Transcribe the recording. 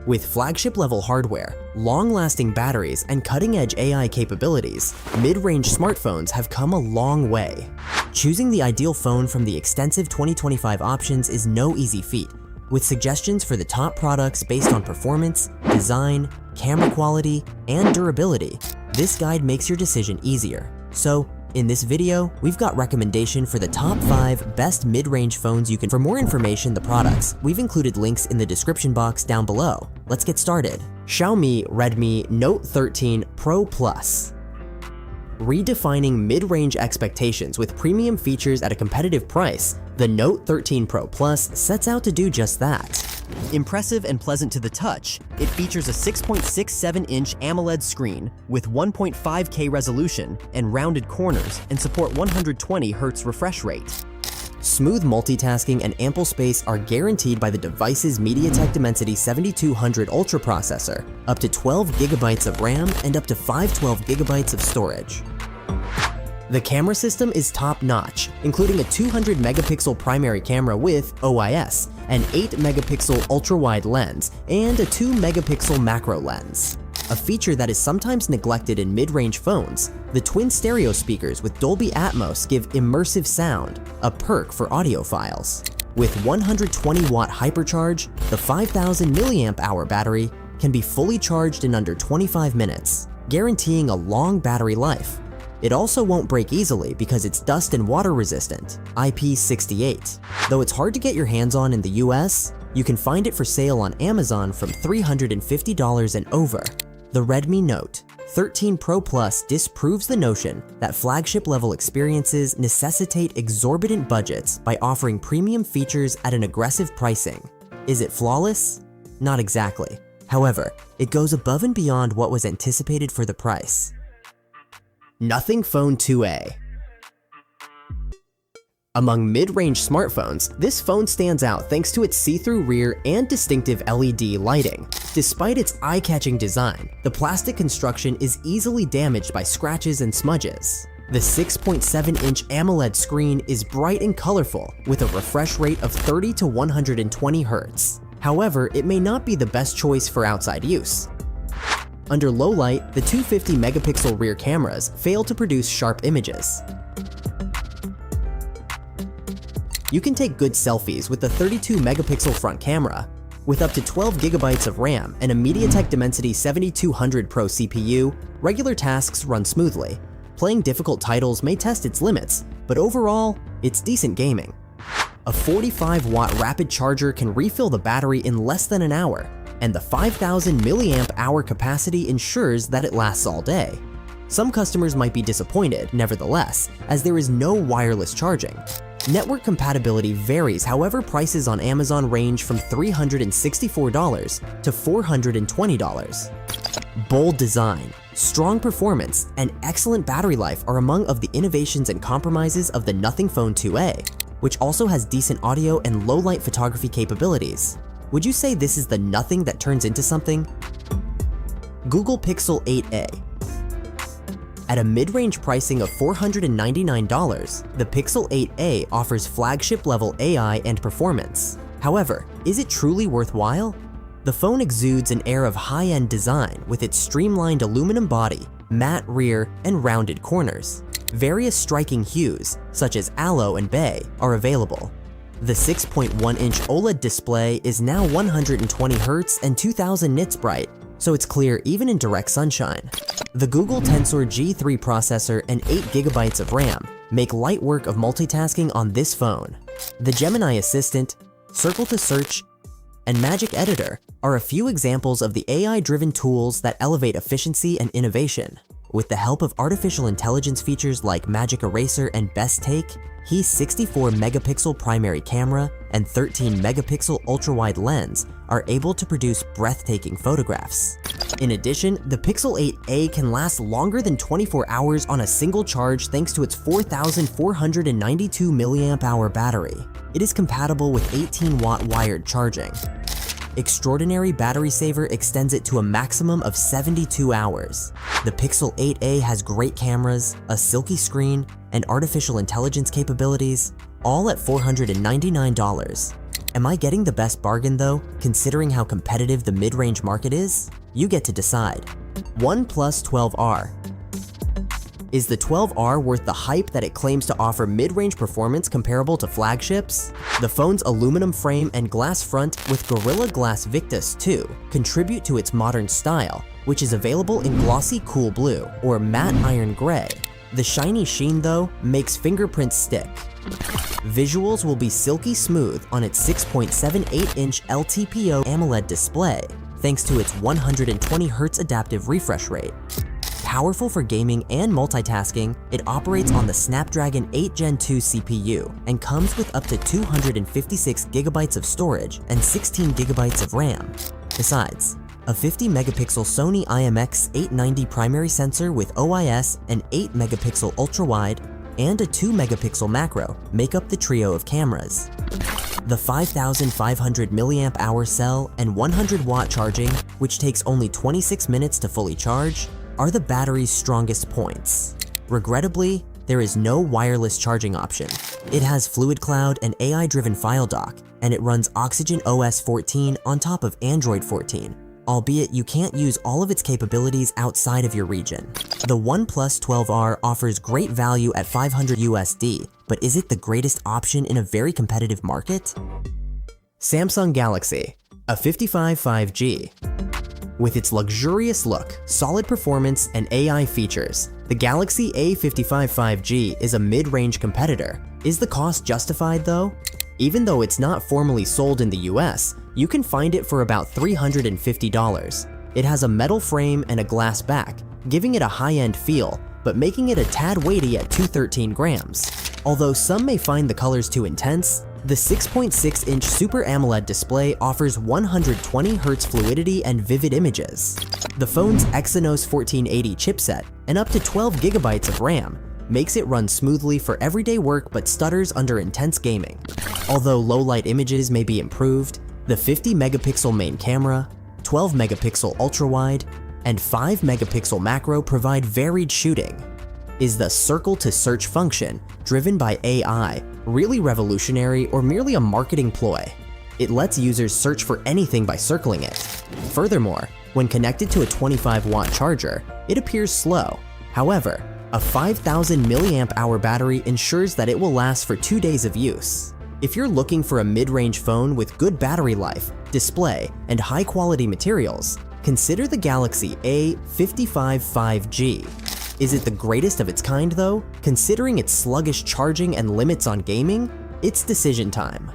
With flagship-level hardware, long-lasting batteries, and cutting-edge AI capabilities, mid-range smartphones have come a long way. Choosing the ideal phone from the extensive 2025 options is no easy feat, with suggestions for the top products based on performance, design, camera quality, and durability. This guide makes your decision easier. So, in this video, we've got recommendation for the top 5 best mid-range phones you can. For more information, the products, we've included links in the description box down below. Let's get started. Xiaomi Redmi Note 13 Pro Plus. Redefining mid-range expectations with premium features at a competitive price, the Note 13 Pro Plus sets out to do just that. Impressive and pleasant to the touch, it features a 6.67-inch AMOLED screen with 1.5K resolution and rounded corners and support 120Hz refresh rate. Smooth multitasking and ample space are guaranteed by the device's MediaTek Dimensity 7200 Ultra processor, up to 12 GB of RAM and up to 512 GB of storage. The camera system is top-notch, including a 200-megapixel primary camera with OIS, an 8-megapixel ultra-wide lens, and a 2-megapixel macro lens. A feature that is sometimes neglected in mid-range phones, the twin stereo speakers with Dolby Atmos give immersive sound, a perk for audiophiles. With 120-watt hypercharge, the 5,000 mAh battery can be fully charged in under 25 minutes, guaranteeing a long battery life. It also won't break easily because it's dust and water resistant, IP68. Though it's hard to get your hands on in the US, you can find it for sale on Amazon from $350 and over. The Redmi Note 13 Pro Plus disproves the notion that flagship-level experiences necessitate exorbitant budgets by offering premium features at an aggressive pricing. Is it flawless? Not exactly. However, it goes above and beyond what was anticipated for the price. Nothing Phone 2a. Among mid-range smartphones, this phone stands out thanks to its see-through rear and distinctive LED lighting. Despite its eye-catching design, the plastic construction is easily damaged by scratches and smudges. The 6.7-inch AMOLED screen is bright and colorful, with a refresh rate of 30 to 120 Hz. However, it may not be the best choice for outside use. Under low light, the 250-megapixel rear cameras fail to produce sharp images. You can take good selfies with the 32-megapixel front camera. With up to 12 GB of RAM and a MediaTek Dimensity 7200 Pro CPU, regular tasks run smoothly. Playing difficult titles may test its limits, but overall, it's decent gaming. A 45-watt rapid charger can refill the battery in less than an hour, and the 5,000 mAh capacity ensures that it lasts all day. Some customers might be disappointed, nevertheless, as there is no wireless charging. Network compatibility varies, however, prices on Amazon range from $364 to $420. Bold design, strong performance, and excellent battery life are among of the innovations and compromises of the Nothing Phone 2a, which also has decent audio and low-light photography capabilities. Would you say this is the nothing that turns into something? Google Pixel 8a. At a mid-range pricing of $499, the Pixel 8a offers flagship-level AI and performance. However, is it truly worthwhile? The phone exudes an air of high-end design with its streamlined aluminum body, matte rear, and rounded corners. Various striking hues, such as aloe and bay, are available. The 6.1-inch OLED display is now 120 Hz and 2000 nits bright, so it's clear even in direct sunshine. The Google Tensor G3 processor and 8 GB of RAM make light work of multitasking on this phone. The Gemini Assistant, Circle to Search, and Magic Editor are a few examples of the AI-driven tools that elevate efficiency and innovation. With the help of artificial intelligence features like Magic Eraser and Best Take, He's 64-megapixel primary camera and 13-megapixel ultra-wide lens are able to produce breathtaking photographs. In addition, the Pixel 8a can last longer than 24 hours on a single charge thanks to its 4,492 mAh battery. It is compatible with 18-watt wired charging. Extraordinary Battery Saver extends it to a maximum of 72 hours. The Pixel 8a has great cameras, a silky screen, and artificial intelligence capabilities, all at $499. Am I getting the best bargain though, considering how competitive the mid-range market is? You get to decide. OnePlus 12R. Is the 12R worth the hype that it claims to offer mid-range performance comparable to flagships? The phone's aluminum frame and glass front with Gorilla Glass Victus 2 contribute to its modern style, which is available in glossy cool blue or matte iron gray. The shiny sheen, though, makes fingerprints stick. Visuals will be silky smooth on its 6.78-inch LTPO AMOLED display, thanks to its 120Hz adaptive refresh rate. Powerful for gaming and multitasking, it operates on the Snapdragon 8 Gen 2 CPU and comes with up to 256GB of storage and 16GB of RAM. Besides, a 50-megapixel Sony IMX890 primary sensor with OIS, an 8-megapixel ultra-wide, and a 2-megapixel macro make up the trio of cameras. The 5,500 mAh cell and 100-watt charging, which takes only 26 minutes to fully charge, are the battery's strongest points. Regrettably, there is no wireless charging option. It has Fluid Cloud and AI-driven file dock, and it runs Oxygen OS 14 on top of Android 14, albeit you can't use all of its capabilities outside of your region. The OnePlus 12R offers great value at $500 USD, but is it the greatest option in a very competitive market? Samsung Galaxy A55 5G. With its luxurious look, solid performance, and AI features, the Galaxy A55 5G is a mid-range competitor. Is the cost justified though? Even though it's not formally sold in the US, you can find it for about $350. It has a metal frame and a glass back, giving it a high-end feel, but making it a tad weighty at 213 grams. Although some may find the colors too intense, the 6.6-inch Super AMOLED display offers 120Hz fluidity and vivid images. The phone's Exynos 1480 chipset and up to 12GB of RAM makes it run smoothly for everyday work but stutters under intense gaming. Although low-light images may be improved, the 50-megapixel main camera, 12-megapixel ultra-wide, and 5-megapixel macro provide varied shooting. Is the circle-to-search function, driven by AI, really revolutionary or merely a marketing ploy? It lets users search for anything by circling it. Furthermore, when connected to a 25-watt charger, it appears slow. However, a 5,000 mAh battery ensures that it will last for 2 days of use. If you're looking for a mid-range phone with good battery life, display, and high-quality materials, consider the Galaxy A55 5G. Is it the greatest of its kind though? Considering its sluggish charging and limits on gaming, it's decision time.